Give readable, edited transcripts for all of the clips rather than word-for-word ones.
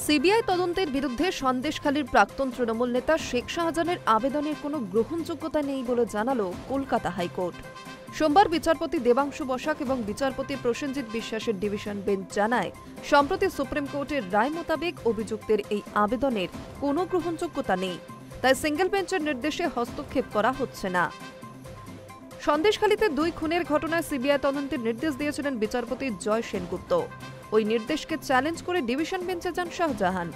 CBI তদন্তের বিরুদ্ধে সন্দেশখালীর প্রাক্তন তৃণমূল নেতা শেখ শাহজাহানের আবেদনের কোনো গ্রহণযোগ্যতা নেই বলে জানালো কলকাতা হাইকোর্ট। সোমবার বিচারপতি দেবাংশু বসাক এবং বিচারপতি প্রসেনজিৎ বিশ্বাসের ডিভিশন বেঞ্চ জানায়, সম্প্রতি সুপ্রিম কোর্টের রায় মোতাবেক অভিযুক্তের এই আবেদনের কোনো গ্রহণযোগ্যতা নেই, তাই সিঙ্গেল বেঞ্চের নির্দেশে হস্তক্ষেপ করা হচ্ছে না। সন্দেশখালীতে 2 খুনের ঘটনায় সিবিআই তদন্তের নির্দেশ দিয়েছিলেন বিচারপতি জয় সেনগুপ্ত। ওই নির্দেশকে চ্যালেঞ্জ করে ডিভিশন বেঞ্চে যান শাহজাহান।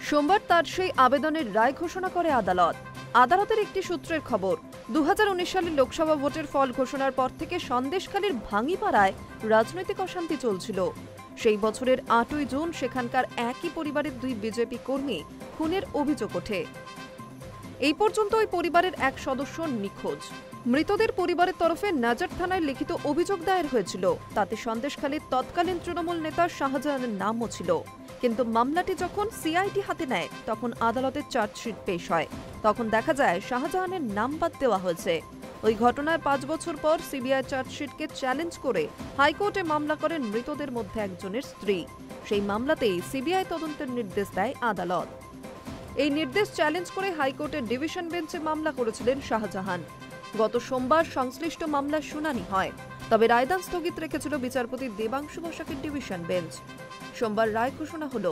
সোমবার তার সেই আবেদনের রায় ঘোষণা করে আদালত। আদালতের একটি সূত্রের খবর, 2019 সালের লোকসভা ভোটের ফল ঘোষণার পর থেকে সন্দেশখালীর ভাঙিপাড়ায় রাজনৈতিক অশান্তি চলছিল। সেই বছরের 8ই জুন সেখানকার একই পরিবারের 2 বিজেপি কর্মী খুনের অভিযোগ ওঠে। এই পর্যন্ত ওই পরিবারের এক সদস্য নিখোঁজ। মৃতদের পরিবারের তরফে নাজার থানায় লিখিত অভিযোগ দায়ের হয়েছিল। তাতে সন্দেশখালীর তৎকালীন তৃণমূল নেতা শাহজাহানের নামও ছিল। কিন্তু মামলাটি যখন সিআইডি হাতে নেয়, তখন আদালতে চার্জশিট পেশ হয়। তখন দেখা যায় শাহজাহানের নাম বাদ দেওয়া হয়েছে। ওই ঘটনার 5 বছর পর সিবিআই চার্জশিটকে চ্যালেঞ্জ করে হাইকোর্টে মামলা করেন মৃতদের মধ্যে একজনের স্ত্রী। সেই মামলাতেই সিবিআই তদন্তের নির্দেশ দেয় আদালত। এই নির্দেশ চ্যালেঞ্জ করে হাইকোর্টের ডিভিশন বেঞ্চে মামলা করেছিলেন শাহজাহান। গত সোমবার সংশ্লিষ্ট মামলার শুনানি হয়, তবে রায়দান স্থগিত রেখেছিল বিচারপতি দেবাংশু বসাকের ডিভিশন বেঞ্চ। সোমবার রায় ঘোষণা হলো।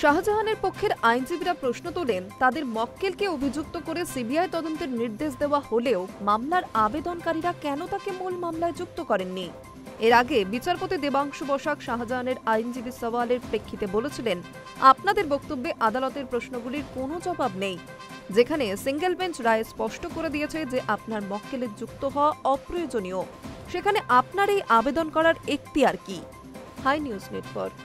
শাহজাহানের পক্ষের আইনজীবীরা প্রশ্ন তোলেন, তাদের মক্কেলকে অভিযুক্ত করে সিবিআই তদন্তের নির্দেশ দেওয়া হলেও মামলার আবেদনকারীরা কেন তাকে মূল মামলায় যুক্ত করেননি। এর আগে বিচারপতি দেবাংশু বসাক শাহজাহানের আইনজীবী সওয়ালের প্রেক্ষিতে বলেছিলেন, আপনাদের বক্তব্যে আদালতের প্রশ্নগুলির কোনো জবাব নেই, যেখানে সিঙ্গেল বেঞ্চ রায় স্পষ্ট করে দিয়েছে যে আপনার মক্কেলের যুক্ত হওয়া অপ্রয়োজনীয়, সেখানে আপনার এই আবেদন করার এখতিয়ার কি। Hi news network.